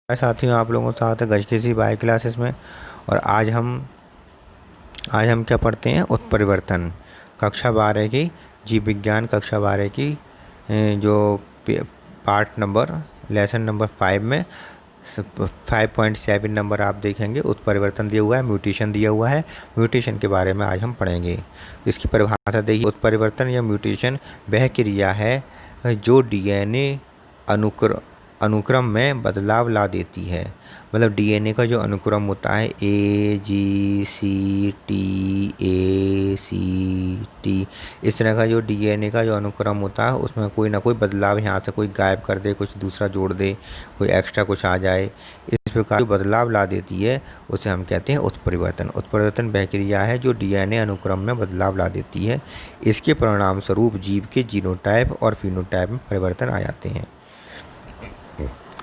साथियों, आप लोगों के साथ गजकेसी बायो क्लासेस में। और आज हम क्या पढ़ते हैं? उत्परिवर्तन। कक्षा 12 की जीव विज्ञान कक्षा 12 की जो पार्ट नंबर लेसन नंबर 5 में 5.7 नंबर आप देखेंगे। उत्परिवर्तन दिया हुआ है, म्यूटेशन दिया हुआ है। म्यूटेशन के बारे में आज हम पढ़ेंगे। इसकी परिभाषा देखिए। उत्परिवर्तन या म्यूटेशन वह क्रिया है जो डीएनए अनुक्रम में बदलाव ला देती है। मतलब डीएनए का जो अनुक्रम होता है AGCT इस तरह का जो डीएनए का जो अनुक्रम होता है उसमें कोई ना कोई बदलाव यहाँ से कोई गायब कर दे, कुछ दूसरा जोड़ दे, कोई एक्स्ट्रा कुछ आ जाए, इस प्रकार जो बदलाव ला देती है उसे हम कहते हैं उत्परिवर्तन। उत्परिवर्तन वह क्रिया है जो डीएनए अनुक्रम में बदलाव ला देती है। इसके परिणाम स्वरूप जीव के जीनोटाइप और फिनोटाइप में परिवर्तन आ जाते हैं।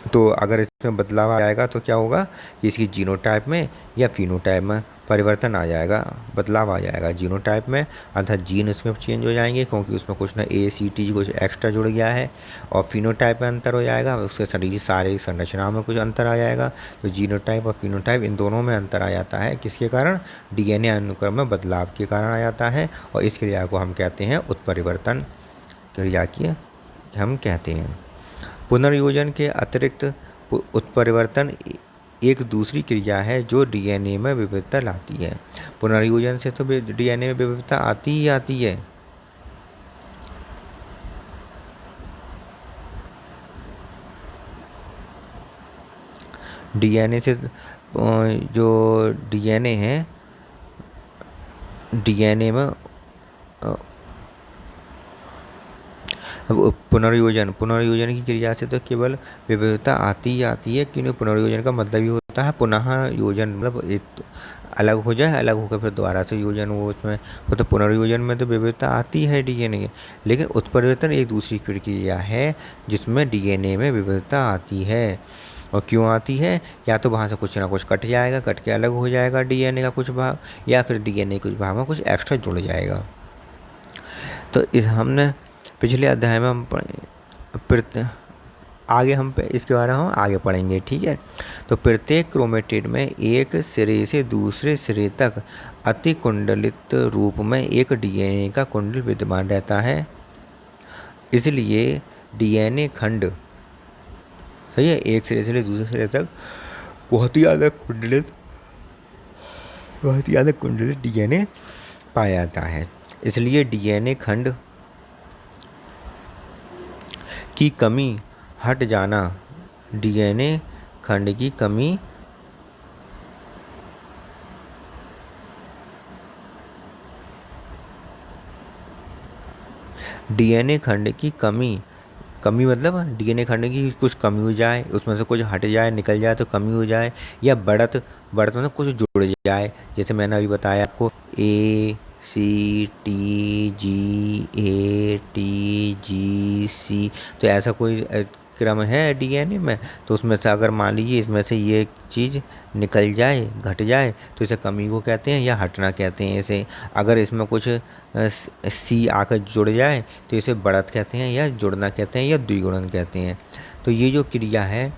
तो अगर इसमें बदलाव आ जाएगा तो क्या होगा कि इसकी जीनोटाइप में या फिनोटाइप में परिवर्तन आ जाएगा, बदलाव आ जाएगा। जीनोटाइप में अर्थात जीन उसमें चेंज हो जाएंगे क्योंकि उसमें कुछ ना ACT कुछ एक्स्ट्रा जुड़ गया है। और फिनोटाइप में अंतर हो जाएगा, उसके शरीर सारे संरचना में कुछ अंतर आ जाएगा। तो जीनोटाइप और फिनोटाइप इन दोनों में अंतर आ जाता है। किसके कारण? DNA अनुक्रम में बदलाव के कारण आ जाता है। और इस क्रिया को हम कहते हैं उत्परिवर्तन क्रिया की हम कहते हैं। पुनर्योजन के अतिरिक्त उत्परिवर्तन एक दूसरी क्रिया है जो डीएनए में विविधता लाती है। पुनर्योजन से तो डीएनए में विविधता आती ही आती है। डीएनए से जो डीएनए है, डीएनए में पुनर्योजन की क्रिया से तो केवल विविधता आती ही आती है, क्योंकि पुनर्योजन का मतलब ही होता है पुनः योजन। मतलब एक अलग हो जाए, अलग होकर फिर दोबारा से योजन हो उसमें। वो तो पुनर्योजन में तो विविधता आती है डीएनए की, लेकिन उत्परिवर्तन एक दूसरी प्रक्रिया है जिसमें डीएनए में विविधता आती है। और क्यों आती है? या तो वहाँ से कुछ ना कुछ कट जाएगा, कट के अलग हो जाएगा डीएनए का कुछ भाग, या फिर डीएनए कुछ भाग में कुछ एक्स्ट्रा जुड़ जाएगा। तो इस हमने पिछले अध्याय में हम आगे हम इसके बारे में हम आगे पढ़ेंगे, ठीक है। तो प्रत्येक क्रोमेटिड में एक सिरे से दूसरे सिरे तक अतिकुंडलित रूप में एक डीएनए का कुंडल विद्यमान रहता है। इसलिए डीएनए खंड, सही है, एक सिरे से दूसरे सिरे तक बहुत ही ज़्यादा कुंडलित डीएनए पाया जाता है। इसलिए डीएनए खंड की कमी हट जाना, डीएनए खंड की कमी डीएनए खंड की कमी मतलब डीएनए खंड की कुछ कमी हो जाए, उसमें से कुछ हट जाए, निकल जाए तो कमी हो जाए, या बढ़त मतलब कुछ जुड़ जाए। जैसे मैंने अभी बताया आपको ACTGATGC, तो ऐसा कोई क्रम है डीएनए में। तो उसमें से अगर मान लीजिए इसमें से ये चीज़ निकल जाए, घट जाए, तो इसे कमी को कहते हैं या हटना कहते हैं इसे। अगर इसमें कुछ C आकर जुड़ जाए तो इसे बढ़त कहते हैं या जुड़ना कहते हैं या द्विगुणन कहते हैं। तो ये जो क्रिया है,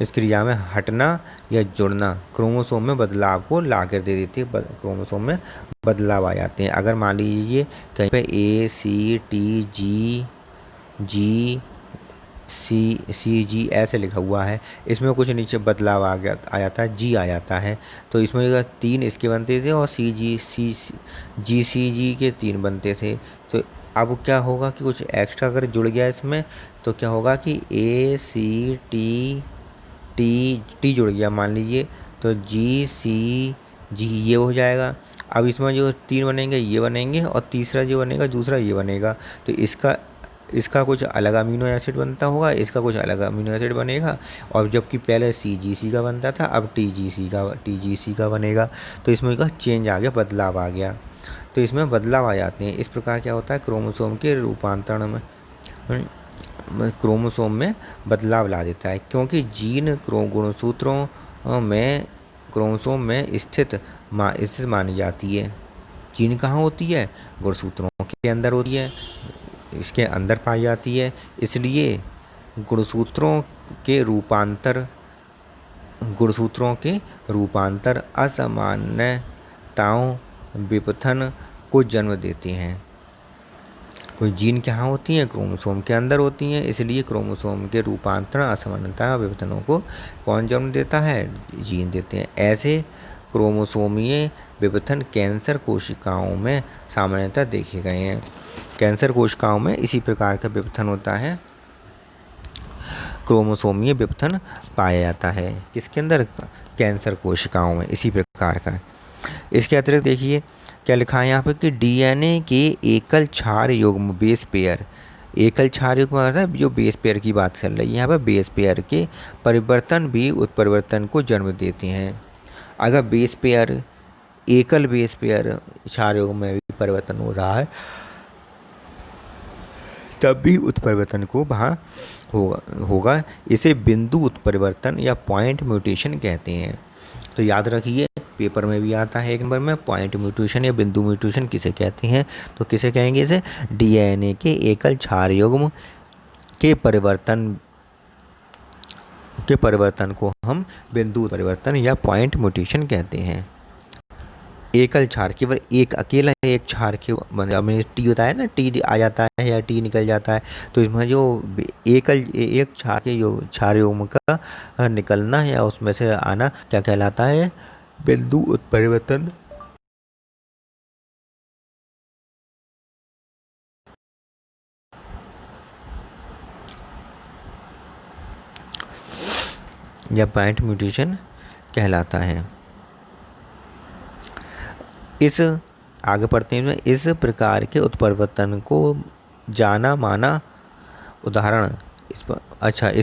इस क्रिया में हटना या जुड़ना क्रोमोसोम में बदलाव को ला कर दे देती है, क्रोमोसोम में बदलाव आ जाते हैं। अगर मान लीजिए कहीं पे ACTGCG ऐसे लिखा हुआ है, इसमें कुछ नीचे बदलाव आ जाता है, G आ जाता है। तो इसमें 3 इसके बनते थे और GCG के 3 बनते थे। तो अब क्या होगा कि कुछ एक्स्ट्रा अगर जुड़ गया इसमें तो क्या होगा कि ACTT जुड़ गया मान लीजिए, तो GCG ये हो जाएगा। अब इसमें जो 3 बनेंगे ये बनेंगे और तीसरा जो बनेगा दूसरा ये बनेगा। तो इसका कुछ अलग अमीनो एसिड बनता होगा, इसका कुछ अलग अमीनो एसिड बनेगा। और जबकि पहले CGC का बनता था, अब TGC का बनेगा। तो इसमें का चेंज आ गया, बदलाव आ गया। तो इसमें बदलाव आ जाते हैं। इस प्रकार क्या होता है, क्रोमोसोम के रूपांतरण में क्रोमोसोम में बदलाव ला देता है, क्योंकि जीन गुणसूत्रों में क्रोमोसोम में स्थित मानी जाती है। जीन कहाँ होती है? गुणसूत्रों के अंदर होती है, इसके अंदर पाई जाती है। इसलिए गुणसूत्रों के रूपांतर गुणसूत्रों के रूपांतर असामान्यताओं विपथन को जन्म देती हैं। कोई जीन कहाँ होती हैं? क्रोमोसोम के अंदर होती हैं, इसलिए क्रोमोसोम के रूपांतरण असमानता विपथनों को कौन जन्म देता है? जीन देते हैं। ऐसे क्रोमोसोमीय विपथन कैंसर कोशिकाओं में सामान्यतः देखे गए हैं। कैंसर कोशिकाओं में इसी प्रकार का विपथन होता है, क्रोमोसोमीय विपथन पाया जाता है। किसके अंदर? कैंसर कोशिकाओं में इसी प्रकार का। इसके अतिरिक्त देखिए क्या लिखा है यहाँ पर कि डीएनए के एकल क्षार युग्म बेस पेयर, एकल क्षार युग्म मतलब जो बेस पेयर की बात चल रही है यहाँ पर, बेस पेयर के परिवर्तन भी उत्परिवर्तन को जन्म देते हैं। अगर बेस पेयर, एकल बेस पेयर क्षार युग्म में भी परिवर्तन हो रहा है तब भी उत्परिवर्तन को वहाँ होगा। इसे बिंदु उत्परिवर्तन या पॉइंट म्यूटेशन कहते हैं। तो याद रखिए, पेपर में भी आता है एक नंबर में, पॉइंट म्यूटेशन या बिंदु म्यूटेशन किसे कहते हैं? तो किसे कहेंगे? इसे डीएनए के एकल क्षार युग्म के परिवर्तन को हम बिंदु परिवर्तन या पॉइंट म्यूटेशन कहते हैं। एकल क्षार, केवल एक अकेला एक क्षार के, मतलब मैंने टी बताया ना, टी आ जाता है या टी निकल जाता है, तो इसमें जो एक क्षार के क्षार युग्म का निकलना या उसमें से आना क्या कहलाता है? बिंदु उत्परिवर्तन या पॉइंट म्यूटेशन कहलाता है। इस आगे पढ़ते हैं, इस प्रकार के उत्परिवर्तन को जाना माना उदाहरण इस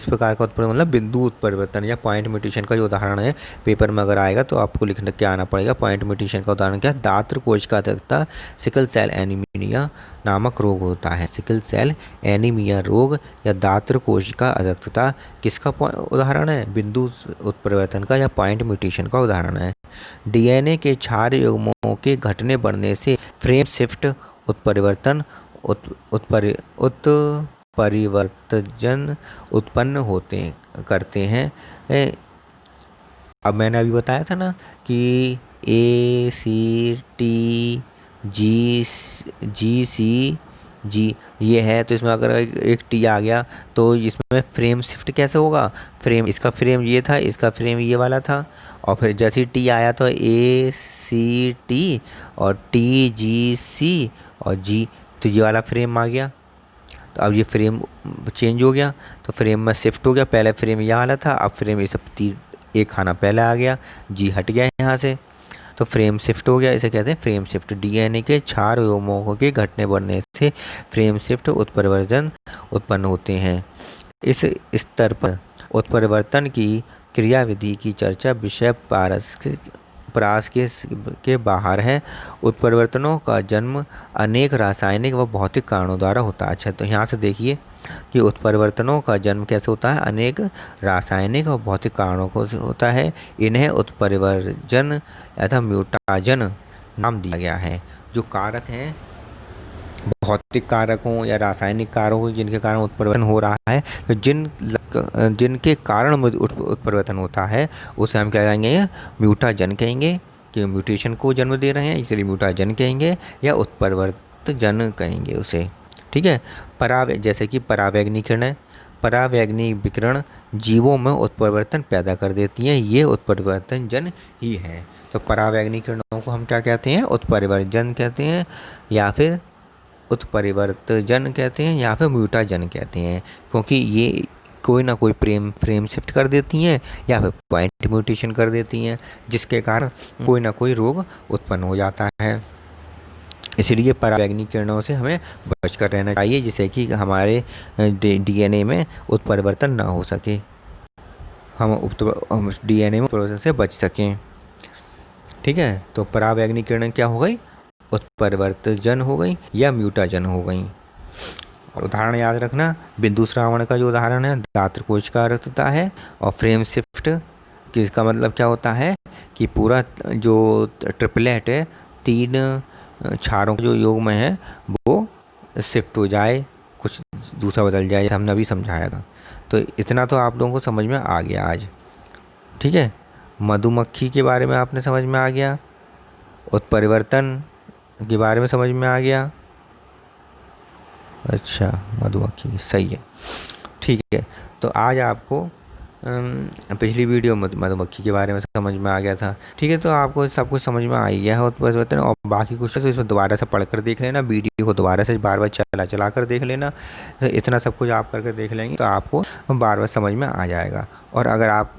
प्रकार का उत्परिवर्तन मतलब बिंदु उत्परिवर्तन या पॉइंट म्यूटेशन का जो उदाहरण है, पेपर में अगर आएगा तो आपको लिखने के आना पड़ेगा। पॉइंट म्यूटेशन का उदाहरण क्या है? दात्र कोश का अतिरिक्ता सिकल सेल एनीमिया नामक रोग होता है। सिकल सेल एनीमिया रोग या दात्र कोश का अतिरिक्ता किसका उदाहरण है? बिंदु उत्परिवर्तन का या पॉइंट म्यूटेशन का उदाहरण है। डीएनए के क्षार युग्मों के घटने बढ़ने से फ्रेम शिफ्ट उत्परिवर्तन परिवर्तन उत्पन्न करते हैं। अब मैंने अभी बताया था ना कि ए सी टी जी सी जी ये है, तो इसमें अगर एक टी आ गया तो इसमें फ्रेम शिफ्ट कैसे होगा? इसका फ्रेम ये था, इसका फ्रेम ये वाला था, और फिर जैसे टी आया तो ए सी टी और टी जी सी और जी, तो ये वाला फ्रेम आ गया। तो अब ये फ्रेम चेंज हो गया, तो फ्रेम में शिफ्ट हो गया। पहले फ्रेम यहाँ वाला था, अब फ्रेम ये सब एक खाना पहले आ गया, जी हट गया यहाँ से, तो फ्रेम शिफ्ट हो गया। इसे कहते हैं फ्रेम शिफ्ट। डीएनए के क्षार युग्मों के घटने बढ़ने से फ्रेम शिफ्ट उत्परिवर्तन उत्पन्न होते हैं। इस स्तर पर उत्परिवर्तन की क्रियाविधि की चर्चा विषय परास के बाहर है। उत्परिवर्तनों का जन्म अनेक रासायनिक व भौतिक कारणों द्वारा होता है। अच्छा, तो यहाँ से देखिए कि उत्परिवर्तनों का जन्म कैसे होता है? अनेक रासायनिक और भौतिक कारणों को होता है। इन्हें उत्परिवर्जन अथवा म्यूटाजन नाम दिया गया है। जो कारक हैं, भौतिक कारकों या रासायनिक कारकों जिनके कारण उत्परिवर्तन हो रहा है, तो जिनके कारण उत्परिवर्तन होता है उसे हम क्या कहेंगे? म्यूटाजन कहेंगे, कि म्यूटेशन को जन्म दे रहे हैं, इसलिए म्यूटाजन कहेंगे या उत्परिवर्तजन कहेंगे उसे। ठीक है। जैसे कि परावैंगनी किरणें, परावैंगनी विकिरण जीवों में उत्परिवर्तन पैदा कर देती हैं, ये उत्परिवर्तन जन ही है। तो परावैंगनी किरणों को हम क्या कहते हैं? उत्परिवर्तन कहते हैं, या फिर उत्परिवर्तजन कहते हैं, या फिर म्यूटाजन कहते हैं, क्योंकि ये कोई ना कोई फ्रेम शिफ्ट कर देती हैं या फिर पॉइंट म्यूटेशन कर देती हैं, जिसके कारण कोई ना कोई रोग उत्पन्न हो जाता है। इसलिए परावैंगनिक किरणों से हमें बचकर रहना चाहिए, जिससे कि हमारे डीएनए में उत्परिवर्तन ना हो सके, हम डीएनए में उत्परिवर्तन से बच सकें। ठीक है। तो परावैंगनिक किरण क्या हो गई? उत्परिवर्तजन हो गई या म्यूटाजन हो गई। और उदाहरण याद रखना, बिंदु श्रावण का जो उदाहरण है दात्र कोश का रखता है, और फ्रेम शिफ्ट किसका मतलब क्या होता है कि पूरा जो ट्रिपलेट है, 3 क्षारों जो योग में है वो शिफ्ट हो जाए, कुछ दूसरा बदल जाए, हमने अभी समझाया था। तो इतना तो आप लोगों को समझ में आ गया आज। ठीक है, मधुमक्खी के बारे में आपने समझ में आ गया, उत्परिवर्तन के बारे में समझ में आ गया। अच्छा, मधुमक्खी सही है। ठीक है, तो आज आपको पिछली वीडियो मधुमक्खी के बारे में समझ में आ गया था। ठीक है, तो आपको सब कुछ समझ में आ ही गया है उत्परिवर्तन, और बाकी कुछ तो इसमें दोबारा से पढ़ कर देख लेना, वीडियो को दोबारा से बार बार चला चला कर देख लेना। तो इतना सब कुछ आप करके देख लेंगे तो आपको बार बार समझ में आ जाएगा। और अगर आप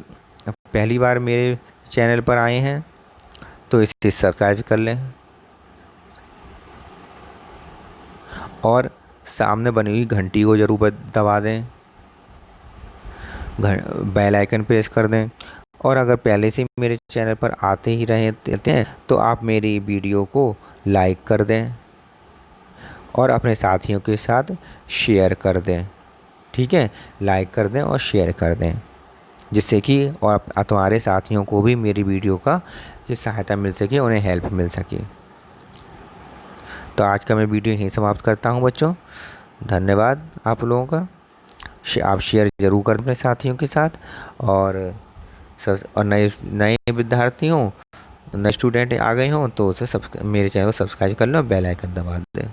पहली बार मेरे चैनल पर आए हैं तो इसे सब्सक्राइब कर लें और सामने बनी हुई घंटी को ज़रूर दबा दें, बेल आइकन प्रेस कर दें। और अगर पहले से मेरे चैनल पर आते ही रहते हैं तो आप मेरी वीडियो को लाइक कर दें और अपने साथियों के साथ शेयर कर दें। ठीक है, लाइक कर दें और शेयर कर दें, जिससे कि और तुम्हारे साथियों को भी मेरी वीडियो की सहायता मिल सके, उन्हें हेल्प मिल सके। तो आज का मैं वीडियो यहीं समाप्त करता हूँ बच्चों। धन्यवाद आप लोगों का। आप शेयर ज़रूर करें अपने साथियों के साथ। और नए नए विद्यार्थी हों, नए स्टूडेंट आ गए हों तो उसे मेरे चैनल को सब्सक्राइब कर लो, बेल आइकन दबा दें।